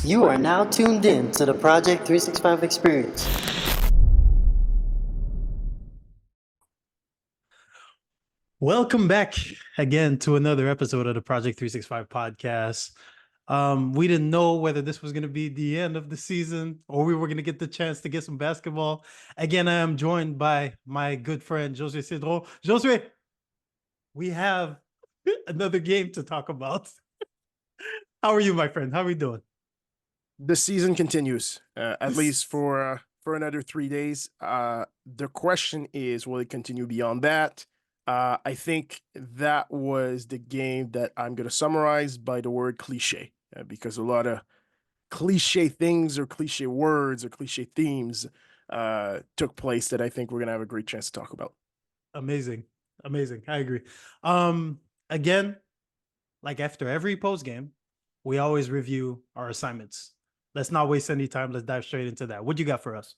You are now tuned in to the Project 365 experience. Welcome back again to another episode of the Project 365 podcast. We didn't know whether this was going to be the end of the season or we were going to get the chance to get some basketball. Again, I am joined by my good friend, Josué Sédrjo. Josué, we have another game to talk about. How are you, my friend? How are we doing? The season continues, at least for another 3 days. The question is, will it continue beyond that? I think that was the game that I'm going to summarize by the word cliche, because a lot of cliche things or cliche words or cliche themes took place that I think we're going to have a great chance to talk about. Amazing. I agree. Again, like after every post game, we always review our assignments. Let's not waste any time. Let's dive straight into that. What you got for us?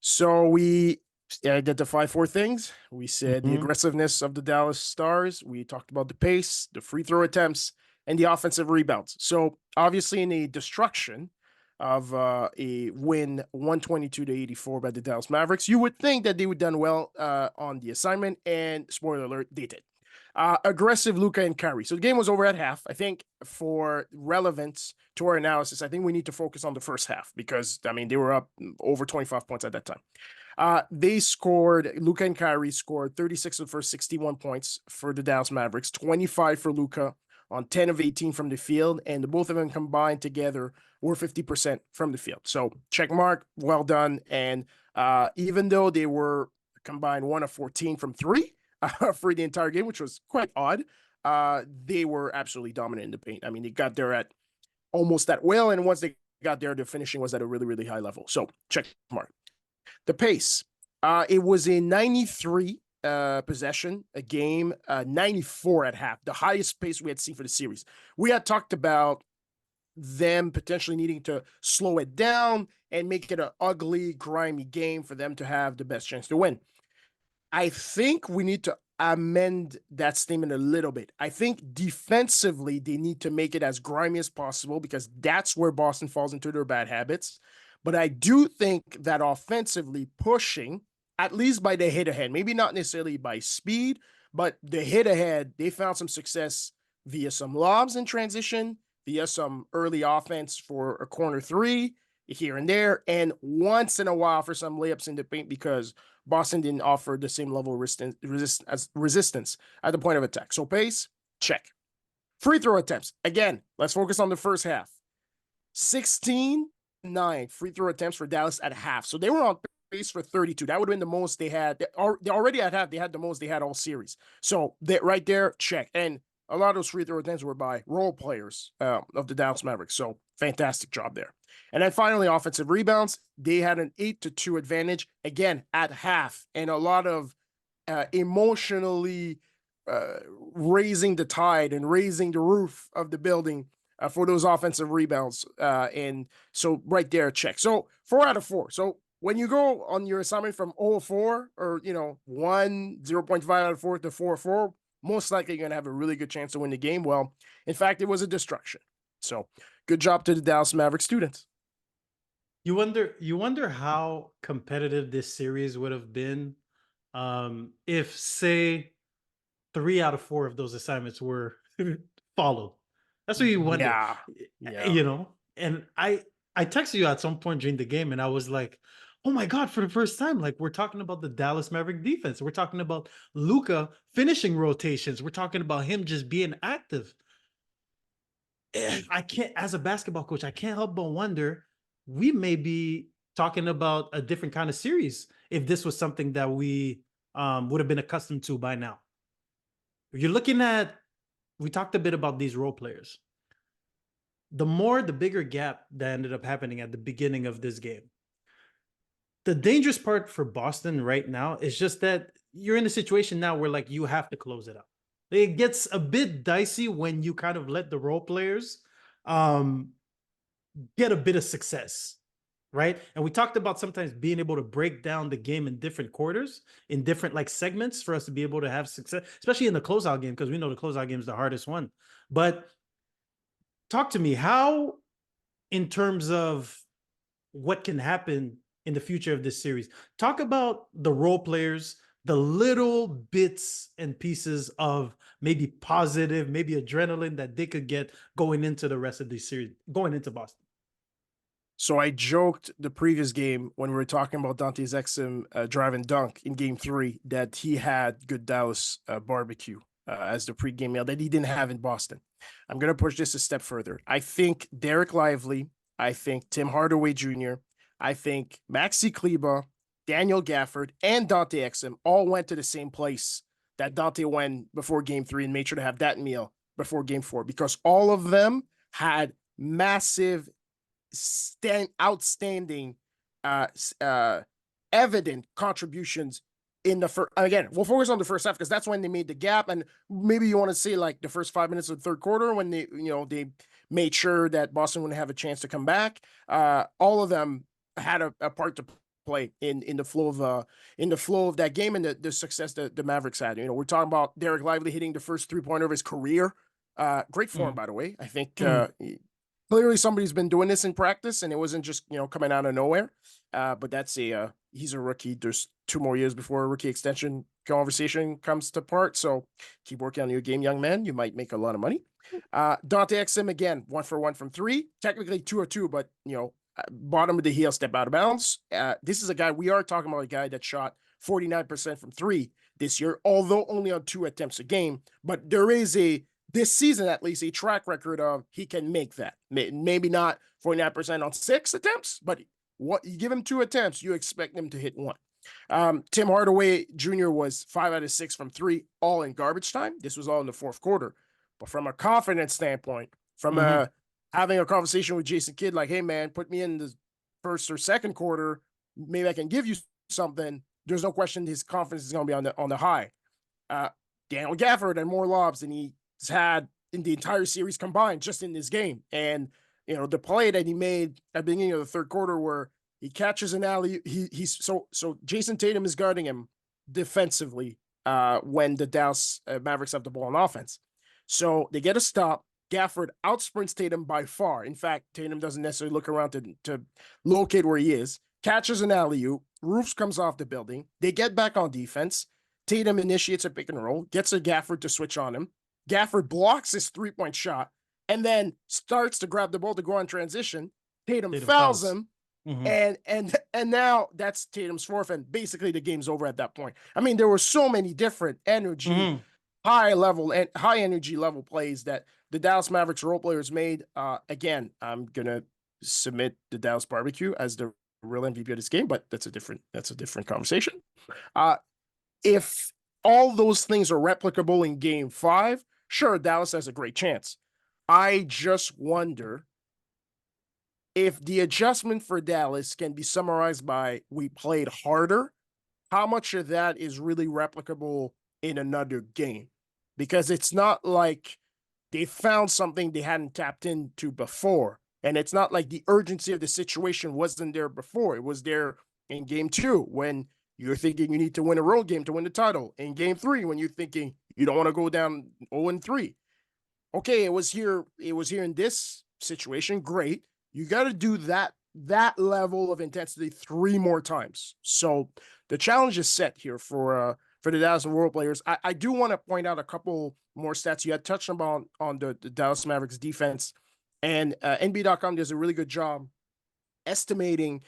So we identified 4 things. We said the aggressiveness of the Dallas Stars. We talked about the pace, the free throw attempts, and the offensive rebounds. So obviously in a destruction of a win 122-84 by the Dallas Mavericks, you would think that they would done well on the assignment, and spoiler alert, they did. Aggressive Luka and Kyrie. So the game was over at half. I think for relevance to our analysis, I think we need to focus on the first half because, I mean, they were up over 25 points at that time. Luka and Kyrie scored 36 of the first 61 points for the Dallas Mavericks, 25 for Luka on 10 of 18 from the field, and the both of them combined together were 50% from the field. So check mark, well done. And even though they were combined 1 of 14 from 3, for the entire game, which was quite odd, they were absolutely dominant in the paint. I mean, they got there at almost at will, and once they got there, the finishing was at a really, really high level. So check mark. The pace. It was a 93 possession a game, 94 at half, the highest pace we had seen for the series. We had talked about them potentially needing to slow it down and make it an ugly, grimy game for them to have the best chance to win. I think we need to amend that statement a little bit. I think defensively, they need to make it as grimy as possible because that's where Boston falls into their bad habits. But I do think that offensively pushing, at least by the hit ahead, maybe not necessarily by speed, but the hit ahead, they found some success via some lobs in transition, via some early offense for a corner 3 here and there, and once in a while for some layups in the paint because Boston didn't offer the same level of resistance at the point of attack. So pace, check. Free throw attempts. Again, let's focus on the first half. 16-9 free throw attempts for Dallas at half. So they were on pace for 32. That would have been the most they had. They already at half, they had the most they had all series. So right there, check. And a lot of those free throw attempts were by role players of the Dallas Mavericks. So fantastic job there. And then finally, offensive rebounds. They had an 8-2 advantage, again, at half. And a lot of emotionally raising the tide and raising the roof of the building for those offensive rebounds. And so right there, check. So 4 out of 4. So when you go on your assignment from 0-4 or, 0.5 out of 4 to 4-4, most likely you're going to have a really good chance to win the game. Well, in fact, it was a destruction. So good job to the Dallas Mavericks students. You wonder how competitive this series would have been if, say, 3 out of 4 of those assignments were followed. That's what you wonder. Yeah. And I texted you at some point during the game, and I was like, oh my God, for the first time, like we're talking about the Dallas Maverick defense. We're talking about Luka finishing rotations. We're talking about him just being active. I can't, as a basketball coach, I can't help but wonder, we may be talking about a different kind of series if this was something that we would have been accustomed to by now. If you're looking at, we talked a bit about these role players. The bigger gap that ended up happening at the beginning of this game. The dangerous part for Boston right now is just that you're in a situation now where like you have to close it out. It gets a bit dicey when you kind of let the role players get a bit of success, right? And we talked about sometimes being able to break down the game in different quarters, in different like segments for us to be able to have success, especially in the closeout game, because we know the closeout game is the hardest one. But talk to me, how in terms of what can happen in the future of this series. Talk about the role players, the little bits and pieces of maybe positive, maybe adrenaline that they could get going into the rest of the series, going into Boston. So I joked the previous game when we were talking about Dante's Exum drive and dunk in game 3 that he had good Dallas barbecue as the pregame meal that he didn't have in Boston. I'm going to push this a step further. I think Derek Lively, I think Tim Hardaway Jr., I think Maxi Kleba, Daniel Gafford, and Dante Exum all went to the same place that Dante went before game 3 and made sure to have that meal before game 4 because all of them had massive outstanding evident contributions in the first. Again, we'll focus on the first half because that's when they made the gap, and maybe you want to say like the first 5 minutes of the third quarter when they made sure that Boston wouldn't have a chance to come back. All of them had a part to play in the flow of that game and the success that the Mavericks had. We're talking about Derek Lively hitting the first 3-pointer of his career. Great form, by the way. I think clearly somebody's been doing this in practice and it wasn't just, coming out of nowhere. But that's he's a rookie. There's 2 more years before a rookie extension conversation comes to part. So keep working on your game, young man. You might make a lot of money. Dante Exum, again, 1 for 1 from 3, technically 2 of 2, but, bottom of the heel, step out of bounds. This is a guy, we are talking about a guy that shot 49% from 3 this year, although only on 2 attempts a game. But there is this season, at least, a track record of he can make that. Maybe not 49% on 6 attempts, but what you give him 2 attempts, you expect him to hit 1. Tim Hardaway Jr. was 5 out of 6 from 3, all in garbage time. This was all in the fourth quarter. But from a confidence standpoint, from having a conversation with Jason Kidd, like, hey, man, put me in the first or second quarter, maybe I can give you something. There's no question his confidence is going to be on the high. Daniel Gafford had more lobs than he's had in the entire series combined just in this game. And, the play that he made at the beginning of the third quarter where he catches an alley, he's so Jason Tatum is guarding him defensively when the Dallas Mavericks have the ball on offense. So they get a stop. Gafford outsprints Tatum by far. In fact, Tatum doesn't necessarily look around to locate where he is. Catches an alley-oop. Roofs comes off the building. They get back on defense. Tatum initiates a pick and roll, gets a Gafford to switch on him. Gafford blocks his 3-point shot and then starts to grab the ball to go on transition. Tatum fouls him. And now that's Tatum's 4th, and basically the game's over at that point. I mean, there were so many different energy, high energy level plays that the Dallas Mavericks role players made. Again, I'm gonna submit the Dallas barbecue as the real MVP of this game, but that's a different conversation. If all those things are replicable in game 5, sure, Dallas has a great chance. I just wonder if the adjustment for Dallas can be summarized by we played harder, how much of that is really replicable in another game? Because it's not like they found something they hadn't tapped into before. And it's not like the urgency of the situation wasn't there before. It was there in game 2 when you're thinking you need to win a road game to win the title. In game 3 when you're thinking you don't want to go down 0-3. Okay, it was here in this situation. Great. You got to do that level of intensity 3 more times. So the challenge is set here for the Dallas role players. I do want to point out a couple more stats. You had touched on the Dallas Mavericks defense, and NBA.com does a really good job estimating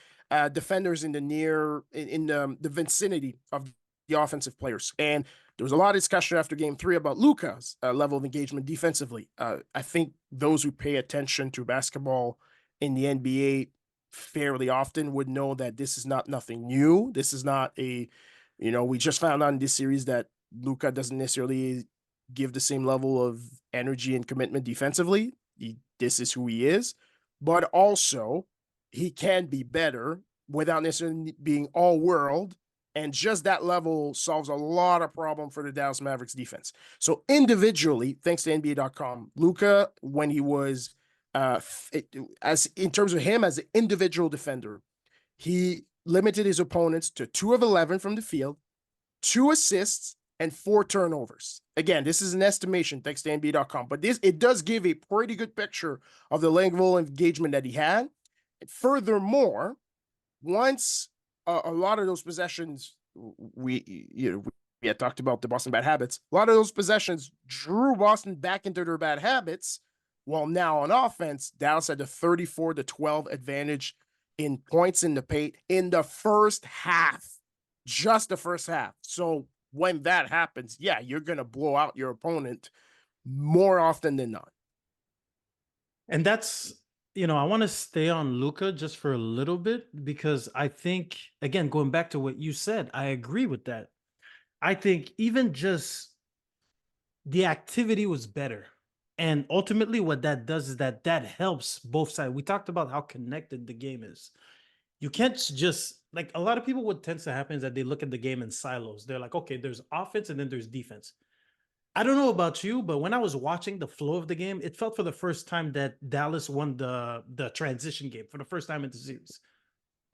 defenders in the vicinity of the offensive players. And there was a lot of discussion after game 3 about Luka's level of engagement defensively. I think those who pay attention to basketball in the NBA fairly often would know that this is nothing new. This is not we just found out in this series that Luka doesn't necessarily give the same level of energy and commitment defensively. This is who he is, but also he can be better without necessarily being all world. And just that level solves a lot of problem for the Dallas Mavericks defense. So individually, thanks to NBA.com, Luka, when he was as in terms of him as an individual defender, he limited his opponents to 2 of 11 from the field, 2 assists, and 4 turnovers. Again, this is an estimation thanks to NBA.com, but it does give a pretty good picture of the level of engagement that he had. And furthermore, once a lot of those possessions, we had talked about the Boston bad habits. A lot of those possessions drew Boston back into their bad habits. Well, now on offense, Dallas had a 34-12 advantage in points in the paint in the first half, just the first half. So when that happens, yeah, you're going to blow out your opponent more often than not. And that's, I want to stay on Luka just for a little bit, because I think, again, going back to what you said, I agree with that. I think even just the activity was better. And ultimately what that does is that helps both sides. We talked about how connected the game is. You can't just, like, a lot of people, what tends to happen is that they look at the game in silos. They're like, okay, there's offense and then there's defense. I don't know about you, but when I was watching the flow of the game, it felt for the first time that Dallas won the transition game for the first time in the series,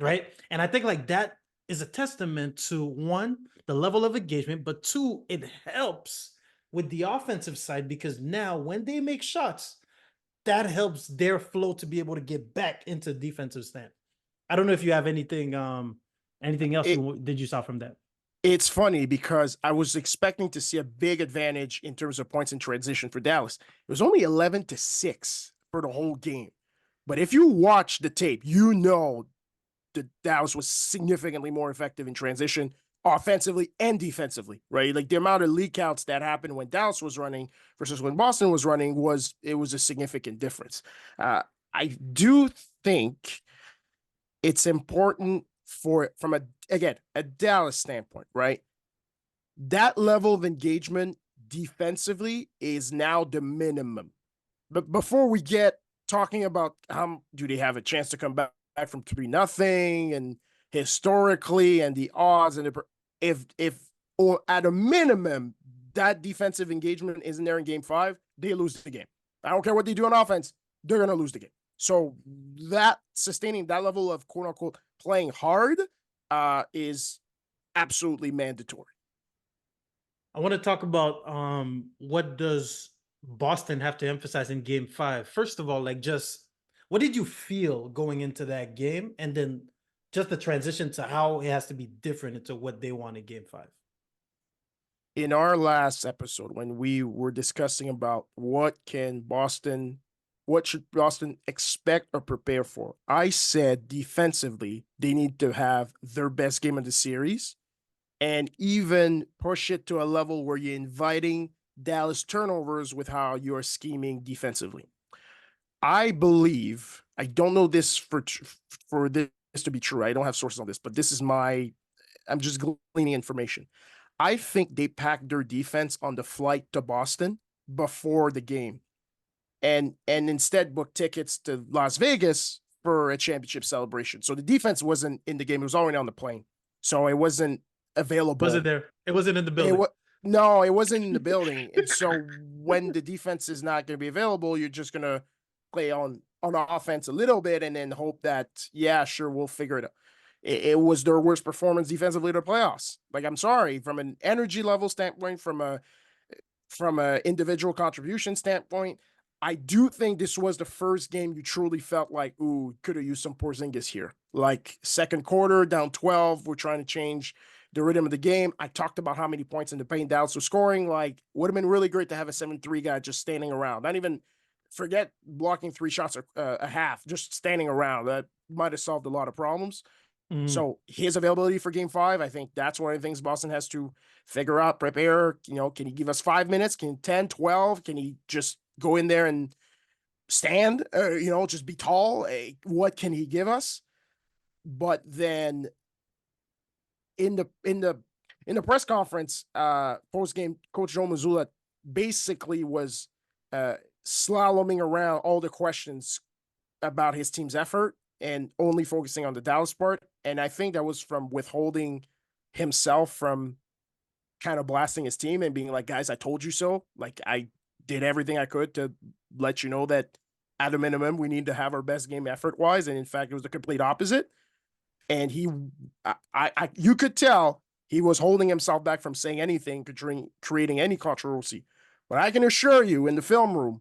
right? And I think like that is a testament to, one, the level of engagement, but two, it helps with the offensive side, because now when they make shots, that helps their flow to be able to get back into defensive stand. I don't know if you have anything else you saw from that. It's funny because I was expecting to see a big advantage in terms of points in transition for Dallas. It was only 11-6 for the whole game. But if you watch the tape, you know that Dallas was significantly more effective in transition, offensively and defensively, right? Like the amount of leak outs that happened when Dallas was running versus when Boston was running was a significant difference. I do think it's important from a Dallas standpoint, right? That level of engagement defensively is now the minimum. But before we get talking about how do they have a chance to come back from 3-0 and historically and the odds, and if or at a minimum that defensive engagement isn't there in game 5, they lose the game. I don't care what they do on offense, they're going to lose the game. So that sustaining that level of quote unquote playing hard is absolutely mandatory. I want to talk about what does Boston have to emphasize in game 5. First of all, like, just what did you feel going into that game? And then just the transition to how it has to be different into what they want in game 5. In our last episode, when we were discussing about what should Boston expect or prepare for, I said defensively, they need to have their best game of the series and even push it to a level where you're inviting Dallas turnovers with how you're scheming defensively. I believe, I don't know this for this to be true. I don't have sources on this, but this is I'm just gleaning information. I think they packed their defense on the flight to Boston before the game and instead booked tickets to Las Vegas for a championship celebration. So the defense wasn't in the game. It was already on the plane. So it wasn't available. Was it there? It wasn't in the building. No, it wasn't in the building. And so when the defense is not going to be available, you're just going to play on offense a little bit and then hope that, yeah, sure, we'll figure it out. It was their worst performance defensively to the playoffs. Like, I'm sorry, from an energy level standpoint, from a individual contribution standpoint, I do think this was the first game you truly felt like, ooh, could have used some Porzingis here. Like second quarter, down 12, we're trying to change the rhythm of the game. I talked about how many points in the paint Dallas was scoring. Like, would have been really great to have a 7-3 guy just standing around. Not even forget blocking 3 shots a half, just standing around. That might have solved a lot of problems. So his availability for game 5, I think that's one of the things Boston has to figure out, prepare. Can he give us 5 minutes? Can 10, 12? Can he just go in there and stand, just be tall? What can he give us? But then in the press conference, post game, Coach Joe Mazzulla basically was slaloming around all the questions about his team's effort and only focusing on the Dallas part. And I think that was from withholding himself from kind of blasting his team and being like, guys, I told you so. Like, I did everything I could to let you know that at a minimum, we need to have our best game effort wise. And in fact, it was the complete opposite. And you could tell He was holding himself back from saying anything, creating any controversy. But I can assure you, in the film room,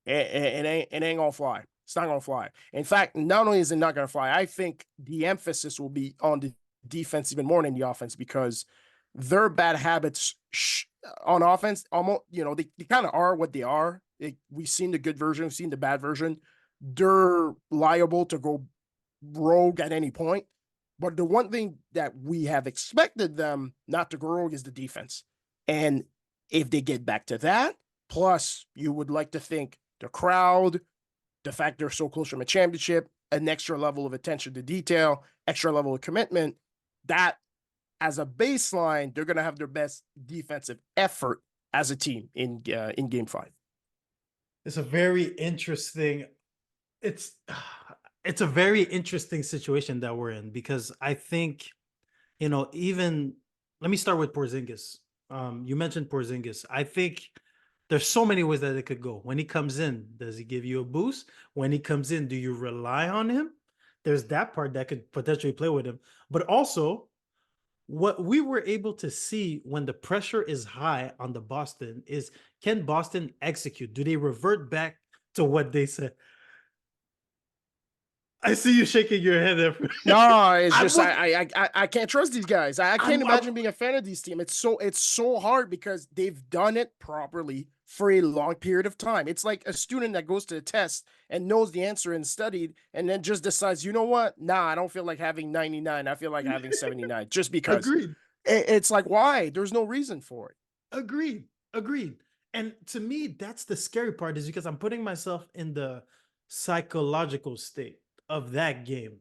it ain't gonna fly. It's not gonna fly. In fact, not only is it not gonna fly, I think the emphasis will be on the defense even more than the offense, because their bad habits on offense, almost, they kind of are what they are. We've seen the good version, we've seen the bad version. They're liable to go rogue at any point. But the one thing that we have expected them not to go rogue is the defense. And if they get back to that, plus you would like to think the crowd, the fact they're so close from a championship, an extra level of attention to detail, extra level of commitment, that as a baseline, they're going to have their best defensive effort as a team in Game 5. It's a very interesting. It's a very interesting situation that we're in, because I think, even let me start with Porzingis. You mentioned Porzingis. I think there's so many ways that it could go. When he comes in, does he give you a boost? When he comes in, do you rely on him? There's that part that could potentially play with him. But also, what we were able to see when the pressure is high on the Boston is, can Boston execute? Do they revert back to what they said? I see you shaking your head there. No, it's just I can't trust these guys. I can't imagine being a fan of these team. It's so hard because they've done it properly for a long period of time. It's like a student that goes to the test and knows the answer and studied, and then just decides, you know what? Nah, I don't feel like having 99. I feel like having 79 just because. Agreed. It's like, why? There's no reason for it. Agreed. And to me, that's the scary part, is because I'm putting myself in the psychological state of that game.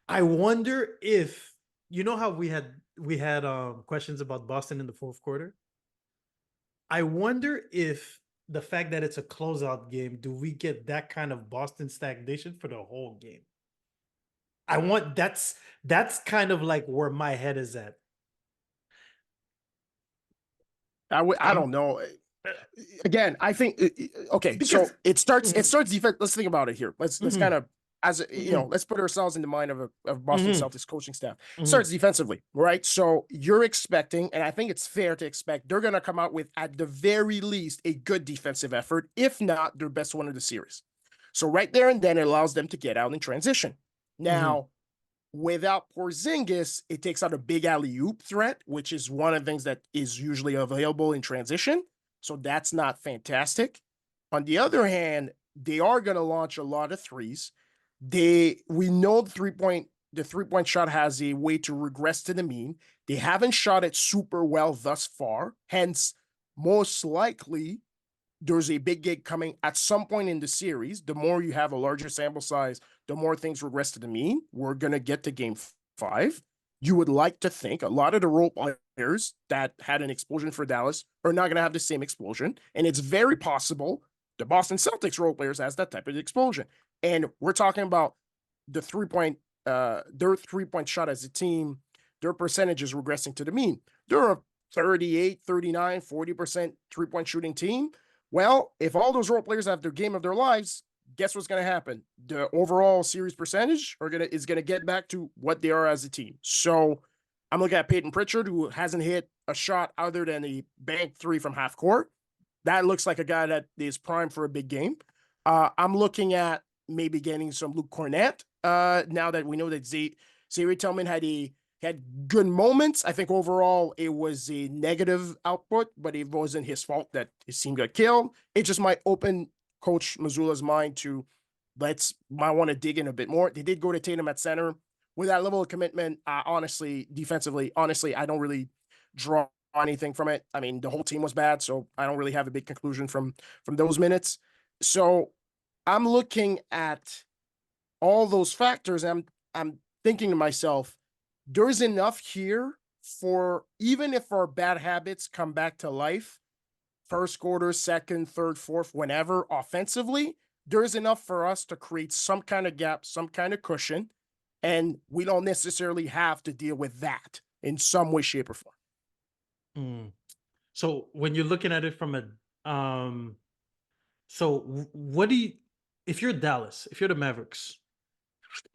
I wonder if, how we had questions about Boston in the fourth quarter. I wonder if the fact that it's a closeout game, do we get that kind of Boston stagnation for the whole game? That's kind of like where my head is at. I don't know. Again, I think okay. So it starts defense. Let's think about it here. Let's kind of, as let's put ourselves in the mind of Boston Celtics coaching staff. Starts defensively, right? So you're expecting, and I think it's fair to expect, they're going to come out with, at the very least, a good defensive effort, if not their best one of the series. So right there and then, it allows them to get out in transition. Now, without Porzingis, it takes out a big alley-oop threat, which is one of the things that is usually available in transition. So that's not fantastic. On the other hand, they are going to launch a lot of threes. We know the three-point shot has a way to regress to the mean. They haven't shot it super well thus far. Hence, most likely, there's a big gig coming at some point in the series. The more you have a larger sample size, the more things regress to the mean. We're going to get to Game 5. You would like to think a lot of the role players that had an explosion for Dallas are not going to have the same explosion. And it's very possible the Boston Celtics role players has that type of explosion. And we're talking about the their three-point shot as a team, their percentage is regressing to the mean. They're a 38, 39, 40% three-point shooting team. Well, if all those role players have their game of their lives, guess what's going to happen? The overall series percentage is going to get back to what they are as a team. So I'm looking at Peyton Pritchard, who hasn't hit a shot other than a bank three from half court. That looks like a guy that is primed for a big game. I'm looking at maybe getting some Luke Cornett. Now that we know that Xavier Tillman had good moments. I think overall it was a negative output, but it wasn't his fault that his team got killed. It just might open Coach Mazzulla's mind to might want to dig in a bit more. They did go to Tatum at center with that level of commitment. Defensively, I don't really draw anything from it. I mean, the whole team was bad, so I don't really have a big conclusion from those minutes. So I'm looking at all those factors. And I'm thinking to myself, there's enough here for, even if our bad habits come back to life, first quarter, second, third, fourth, whenever, offensively, there's enough for us to create some kind of gap, some kind of cushion, and we don't necessarily have to deal with that in some way, shape, or form. So when you're looking at it from a, what do you, if you're Dallas, if you're the Mavericks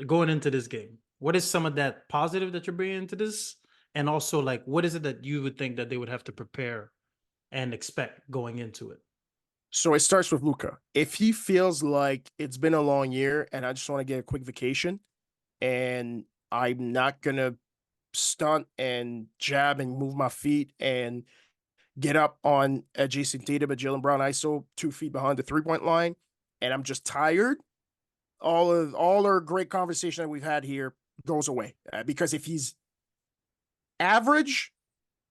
going into this game, what is some of that positive that you're bringing into this And also, like, what is it that you would think that they would have to prepare and expect going into it? So it starts with Luca. If he feels like it's been a long year and I just want to get a quick vacation and I'm not gonna stunt and jab and move my feet and get up on Jason Tatum and Jalen Brown ISO 2 feet behind the 3-point line, and I'm just tired, all our great conversation that we've had here goes away. Because if he's average,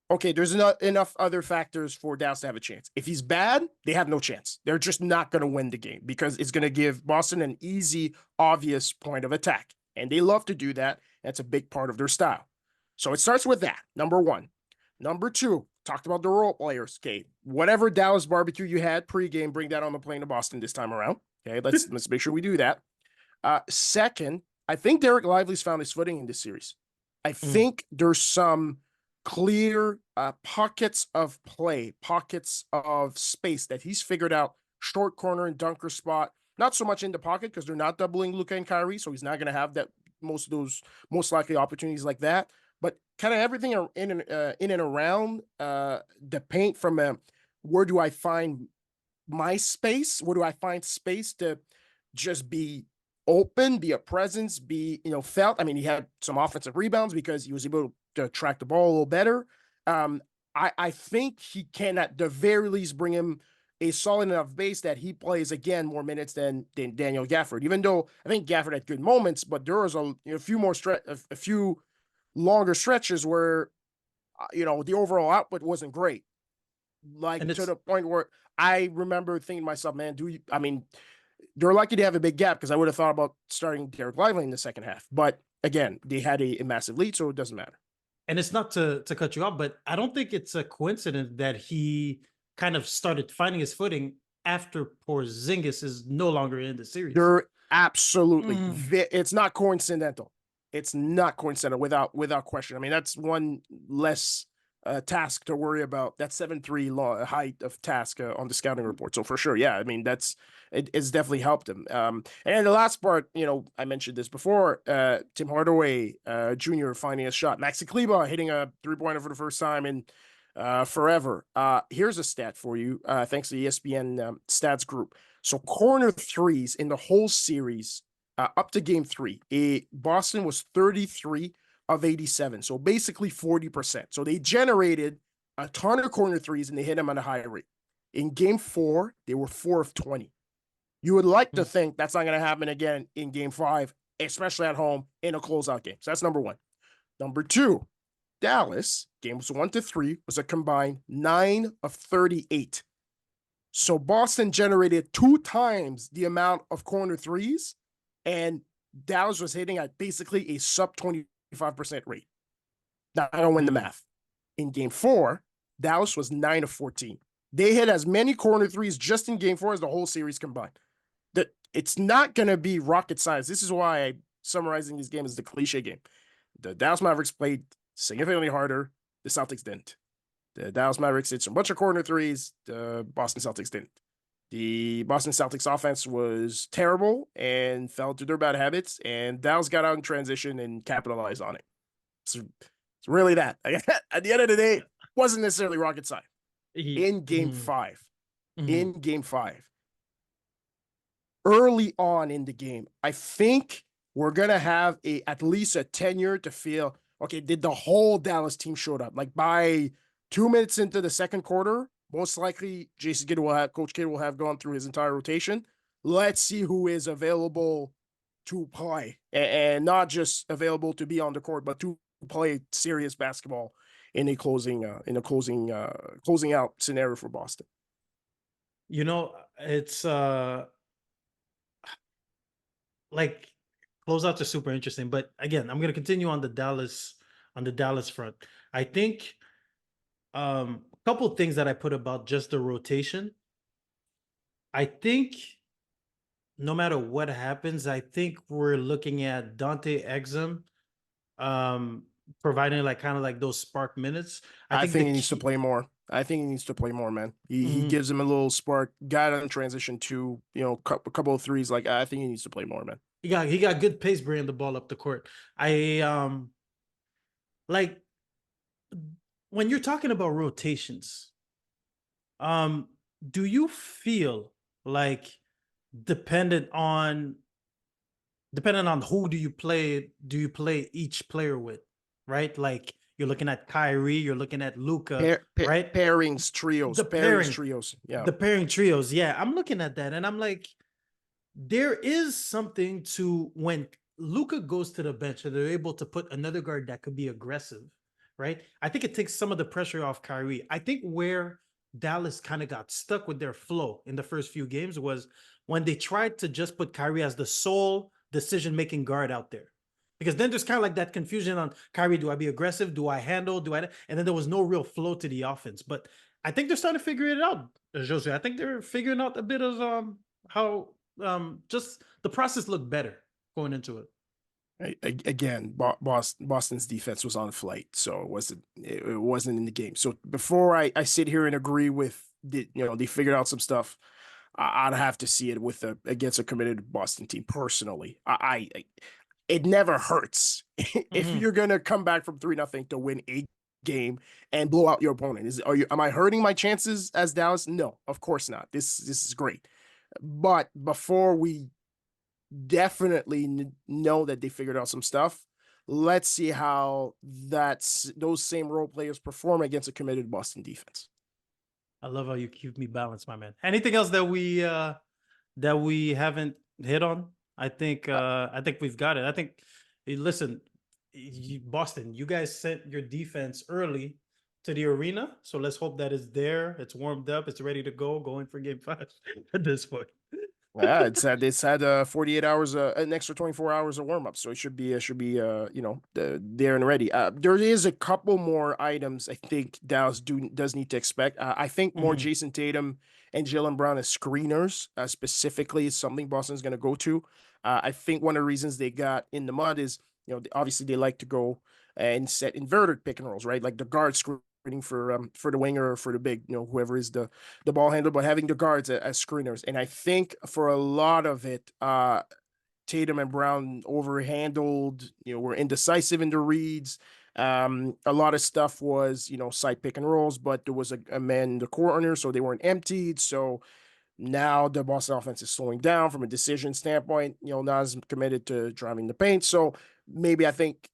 okay, there's not enough other factors for Dallas to have a chance. If he's bad, they have no chance. They're just not going to win the game because it's going to give Boston an easy, obvious point of attack. And they love to do that. That's a big part of their style. So it starts with that, number one. Number two, talked about the role players. Okay, whatever Dallas barbecue you had pregame, bring that on the plane to Boston this time around. Okay, let's make sure we do that. Second, I think Derek Lively's found his footing in this series. I think there's some clear pockets of play, pockets of space that he's figured out. Short corner and dunker spot. Not so much in the pocket because they're not doubling Luka and Kyrie, so he's not going to have that most likely opportunities like that. But kind of everything in and around the paint from where do I find my space? Where do I find space to just be open, be a presence, be, felt? I mean, he had some offensive rebounds because he was able to track the ball a little better. I think he can at the very least bring him a solid enough base that he plays again more minutes than Daniel Gafford. Even though I think Gafford had good moments, but there was a few longer stretches where the overall output wasn't great. Like to the point where I remember thinking to myself, man, they're lucky to have a big gap because I would have thought about starting Derek Lively in the second half. But again, they had a massive lead, so it doesn't matter. And it's not to cut you off, but I don't think it's a coincidence that he kind of started finding his footing after Porzingis is no longer in the series. They're absolutely, it's not coincidental. It's not coincidental without question. I mean, that's one less task to worry about. That 7'3" height of task on the scouting report. So for sure, yeah. I mean, it's definitely helped him. And the last part, I mentioned this before. Tim Hardaway Jr. finding a shot. Maxi Kleber hitting a 3-pointer for the first time in forever. Here's a stat for you. Thanks to the ESPN stats group. So corner threes in the whole series. Up to game 3, Boston was 33 of 87. So basically 40%. So they generated a ton of corner threes and they hit them at a high rate. In game 4, they were 4 of 20. You would like to think that's not going to happen again in game 5, especially at home in a closeout game. So that's number one. Number two, Dallas, games 1 to 3, was a combined 9 of 38. So Boston generated 2 times the amount of corner threes, and Dallas was hitting at basically a sub 25% rate. Now, I don't win the math. In game 4, Dallas was 9 of 14. They hit as many corner threes just in game 4 as the whole series combined. It's not going to be rocket science. This is why I'm summarizing this game as the cliche game. The Dallas Mavericks played significantly harder. The Celtics didn't. The Dallas Mavericks hit a bunch of corner threes. The Boston Celtics didn't. The Boston Celtics offense was terrible and fell to their bad habits, and Dallas got out in transition and capitalized on it. So it's really that. At the end of the day, it wasn't necessarily rocket science. In game 5, early on in the game, I think we're going to have at least a tenure to feel, okay, did the whole Dallas team showed up? Like by 2 minutes into the second quarter, most likely Coach Kidd will have gone through his entire rotation. Let's see who is available to play and not just available to be on the court, but to play serious basketball in a closing out scenario for Boston. It's like closeouts are super interesting, but again, I'm going to continue on the Dallas front. I think a couple of things that I put about just the rotation. I think no matter what happens, I think we're looking at Dante Exum providing kind of those spark minutes. I think he needs to play more. Man. He gives him a little spark. Got on transition to, a couple of threes. I think he needs to play more, man. He got good pace bringing the ball up the court. when you're talking about rotations, do you feel like dependent on who do you play each player with, right? Like you're looking at Kyrie, you're looking at Luca, right? Pairings, trios, The pairings, pairing, trios. Yeah. the pairing trios. Yeah, I'm looking at that and I'm like, there is something to when Luca goes to the bench and they're able to put another guard that could be aggressive, right? I think it takes some of the pressure off Kyrie. I think where Dallas kind of got stuck with their flow in the first few games was when they tried to just put Kyrie as the sole decision-making guard out there. Because then there's kind of like that confusion on Kyrie, do I be aggressive? Do I handle? And then there was no real flow to the offense. But I think they're starting to figure it out, Jose. I think they're figuring out a bit of how just the process looked better going into it. Again, Boston's defense was on flight, so it wasn't in the game. So before I sit here and agree with they figured out some stuff, I'd have to see it with against a committed Boston team personally. It never hurts if you're gonna come back from 3-0 to win a game and blow out your opponent. Am I hurting my chances as Dallas? No, of course not. This is great, but before we definitely know that they figured out some stuff, let's see how those same role players perform against a committed Boston defense. I love how you keep me balanced, my man. Anything else that we haven't hit on? I think we've got it. I think listen, Boston, you guys sent your defense early to the arena, so let's hope that it's there, it's warmed up, it's ready to go, going for game 5 at this point. Yeah, it's had 48 hours, an extra 24 hours of warm up, so it should be there and ready. There is a couple more items I think Dallas does need to expect. I think more Jason Tatum and Jaylen Brown as screeners, specifically, is something Boston's going to go to. I think one of the reasons they got in the mud is obviously they like to go and set inverted pick and rolls, right? Like the guard screening for the winger or for the big, whoever is the ball handler, but having the guards as screeners. And I think for a lot of it, Tatum and Brown overhandled, were indecisive in the reads. A lot of stuff was, side pick and rolls, but there was a man in the corner, so they weren't emptied. So now the Boston offense is slowing down from a decision standpoint, not as committed to driving the paint. So maybe I think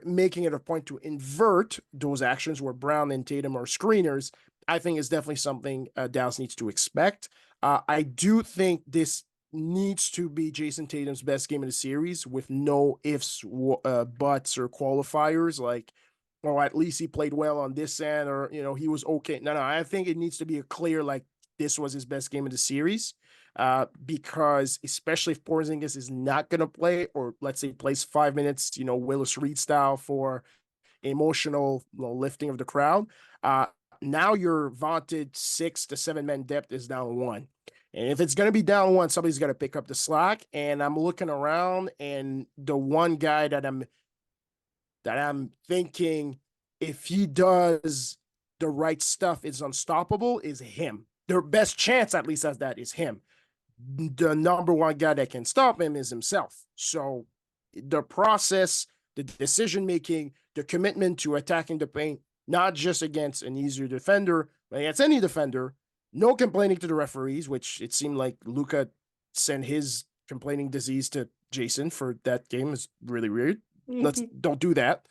making it a point to invert those actions where Brown and Tatum are screeners, I think is definitely something Dallas needs to expect. I do think this needs to be Jason Tatum's best game of the series with no ifs, buts, or qualifiers like, oh, at least he played well on this end, or, he was okay. No, I think it needs to be a clear, like, this was his best game of the series. Because especially if Porzingis is not going to play, or let's say plays 5 minutes, Willis Reed style for emotional lifting of the crowd, now your vaunted 6 to 7 man depth is down 1. And if it's going to be down 1, somebody's got to pick up the slack. And I'm looking around, and the one guy that I'm thinking, if he does the right stuff, is unstoppable, is him. Their best chance, at least, as that is him. The number one guy that can stop him is himself. So the process, the decision-making, the commitment to attacking the paint, not just against an easier defender, but against any defender, no complaining to the referees, which it seemed like Luka sent his complaining disease to Jason for that game, is really weird. Don't do that.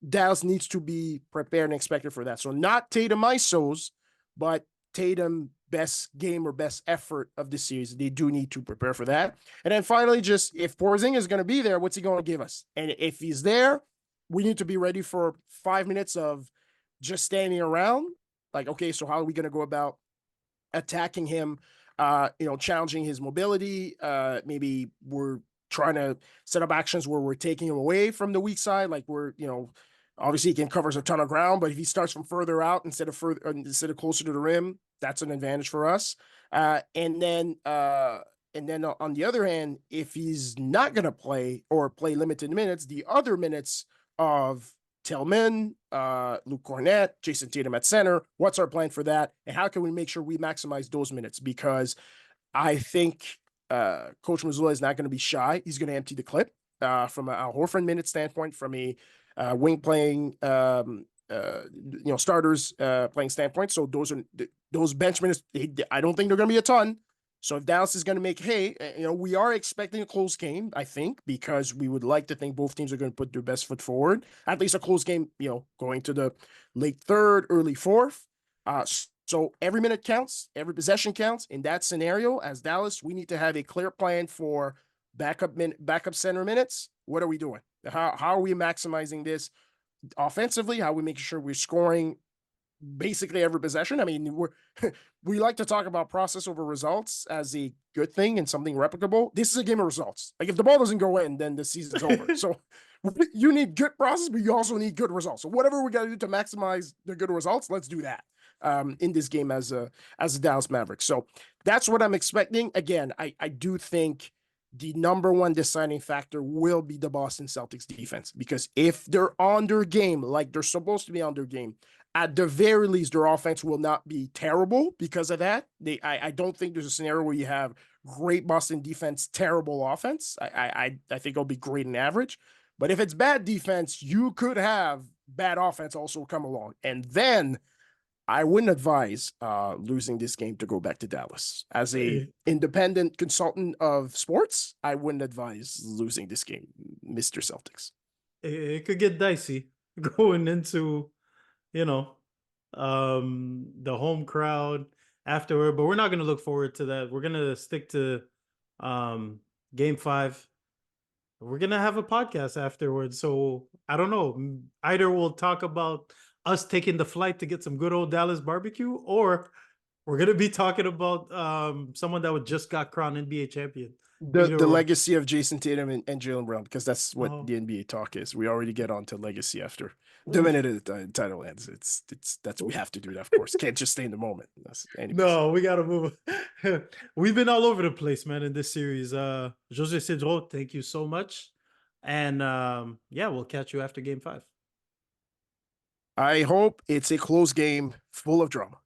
Dallas needs to be prepared and expected for that. So not Tatum ISOs, but Tatum best game or best effort of the series. They do need to prepare for that. And then finally, just if Porzingis is going to be there, what's he going to give us? And if he's there, we need to be ready for 5 minutes of just standing around. Like, okay, so how are we going to go about attacking him, challenging his mobility? Maybe we're trying to set up actions where we're taking him away from the weak side. Like obviously he can cover a ton of ground, but if he starts from further out instead of closer to the rim, that's an advantage for us. And then on the other hand, if he's not going to play or play limited minutes, the other minutes of Tillman, Luke Cornett, Jason Tatum at center, what's our plan for that? And how can we make sure we maximize those minutes? Because I think Coach Mazzulla is not going to be shy. He's going to empty the clip from an Al Horford minute standpoint, from a wing playing, starters playing standpoint. So those bench minutes, I don't think they're going to be a ton. So if Dallas is going to make hay, we are expecting a close game, I think, because we would like to think both teams are going to put their best foot forward. At least a close game, going to the late third, early fourth. So every minute counts, every possession counts. In that scenario, as Dallas, we need to have a clear plan for backup center minutes. What are we doing? How are we maximizing this offensively? How are we making sure we're scoring basically every possession? I mean, we like to talk about process over results as a good thing and something replicable. This is a game of results. Like if the ball doesn't go in, then the season's over. So you need good process, but you also need good results. So whatever we got to do to maximize the good results, let's do that in this game as a Dallas Mavericks. So that's what I'm expecting. Again, I do think the number one deciding factor will be the Boston Celtics defense, because if they're on their game like they're supposed to be on their game, at the very least, their offense will not be terrible because of that. I don't think there's a scenario where you have great Boston defense, terrible offense. I think it'll be great and average. But if it's bad defense, you could have bad offense also come along. And then I wouldn't advise losing this game to go back to Dallas. As a independent consultant of sports, I wouldn't advise losing this game, Mr. Celtics. It could get dicey going into, the home crowd afterward, but we're not going to look forward to that. We're going to stick to game 5. We're going to have a podcast afterwards. So I don't know. Either we'll talk about us taking the flight to get some good old Dallas barbecue, or we're going to be talking about someone that just got crowned NBA champion. The legacy of Jason Tatum and Jaylen Brown, because that's what the NBA talk is. We already get on to legacy after the minute the title ends. That's we have to do that, of course. Can't just stay in the moment. No, we gotta move. We've been all over the place, man, in this series. Josué Sédrjo, thank you so much. And we'll catch you after game 5. I hope it's a close game full of drama.